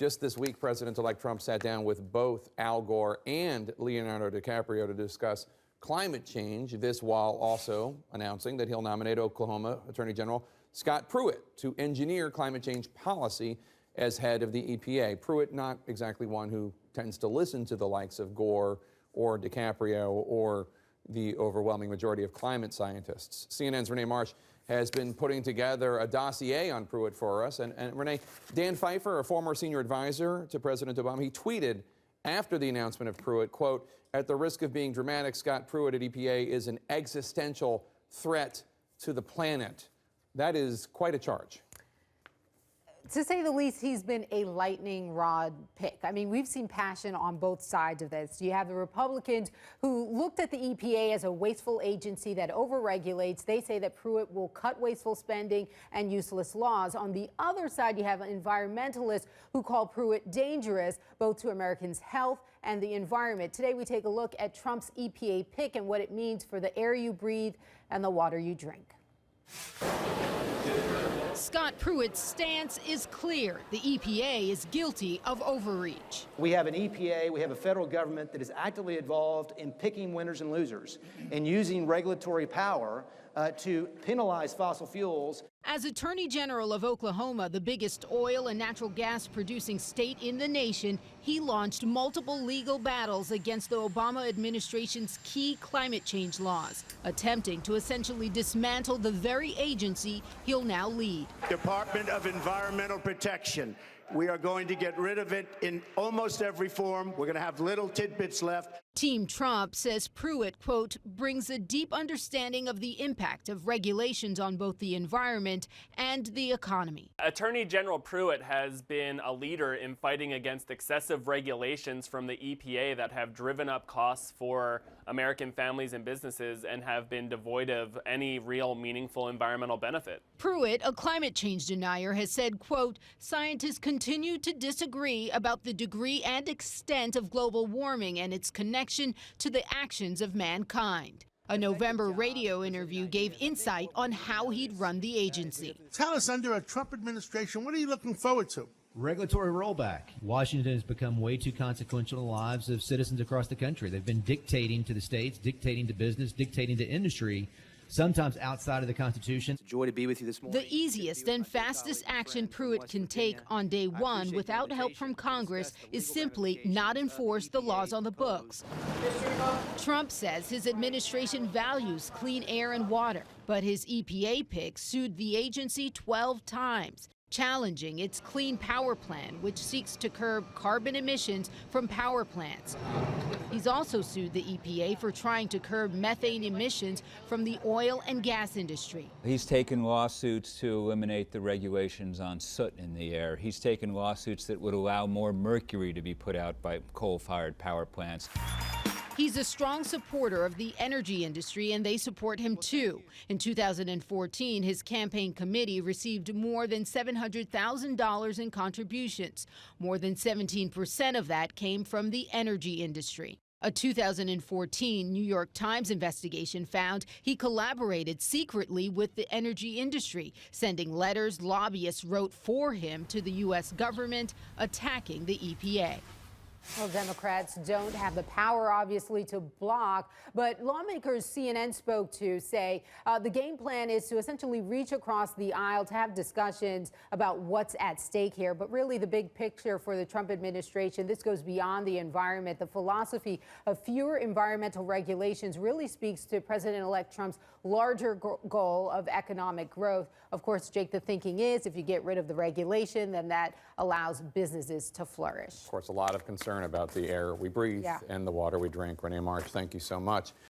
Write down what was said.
Just this week, President-elect Trump sat down with both Al Gore and Leonardo DiCaprio to discuss climate change, this while also announcing that he'll nominate Oklahoma Attorney General Scott Pruitt to engineer climate change policy as head of the EPA. Pruitt, not exactly one who tends to listen to the likes of Gore or DiCaprio or the overwhelming majority of climate scientists. CNN's Renee Marsh has been putting together a dossier on Pruitt for us. And Renee, Dan Pfeiffer, a former senior advisor to President Obama, he tweeted after the announcement of Pruitt, quote, "At the risk of being dramatic, Scott Pruitt at EPA is an existential threat to the planet." That is quite a charge. To say the least, he's been a lightning rod pick. I mean, we've seen passion on both sides of this. You have the Republicans who looked at the EPA as a wasteful agency that overregulates. They say that Pruitt will cut wasteful spending and useless laws. On the other side, you have environmentalists who call Pruitt dangerous, both to Americans' health and the environment. Today, we take a look at Trump's EPA pick and what it means for the air you breathe and the water you drink. Scott Pruitt's stance is clear. The EPA is guilty of overreach. We have an EPA, we have a federal government that is actively involved in picking winners and losers and using regulatory power to penalize fossil fuels. As Attorney General of Oklahoma, the biggest oil and natural gas producing state in the nation, he launched multiple legal battles against the Obama administration's key climate change laws, attempting to essentially dismantle the very agency he'll now lead. Department of Environmental Protection. We are going to get rid of it in almost every form. We're going to have little tidbits left. Team Trump says Pruitt, quote, brings a deep understanding of the impact of regulations on both the environment and the economy. Attorney General Pruitt has been a leader in fighting against excessive regulations from the EPA that have driven up costs for American families and businesses and have been devoid of any real meaningful environmental benefit. Pruitt, a climate change denier, has said, quote, scientists continue to disagree about the degree and extent of global warming and its connection to the actions of mankind. A November radio interview gave insight on how he'd run the agency. Tell us, under a Trump administration, what are you looking forward to? Regulatory rollback. Washington has become way too consequential in the lives of citizens across the country. They've been dictating to the states, dictating to business, dictating to industry, sometimes outside of the Constitution. It's a joy to be with you this morning. The easiest and fastest action Pruitt can take on day one without help from Congress is simply not enforce the laws on the books. Trump says his administration values clean air and water, but his EPA pick sued the agency 12 times, challenging its Clean Power Plan, which seeks to curb carbon emissions from power plants. He's also sued the EPA for trying to curb methane emissions from the oil and gas industry. He's taken lawsuits to eliminate the regulations on soot in the air. He's taken lawsuits that would allow more mercury to be put out by coal-fired power plants. He's a strong supporter of the energy industry, and they support him too. In 2014, his campaign committee received more than $700,000 in contributions. More than 17% of that came from the energy industry. A 2014 New York Times investigation found he collaborated secretly with the energy industry, sending letters lobbyists wrote for him to the U.S. government attacking the EPA. Well, Democrats don't have the power, obviously, to block, but lawmakers CNN spoke to say the game plan is to essentially reach across the aisle to have discussions about what's at stake here. But really, the big picture for the Trump administration, this goes beyond the environment. The philosophy of fewer environmental regulations really speaks to President-elect Trump's larger goal of economic growth. Of course, Jake, the thinking is if you get rid of the regulation, then that allows businesses to flourish. Of course, a lot of concern about the air we breathe and the water we drink. Renee Marsh, thank you so much.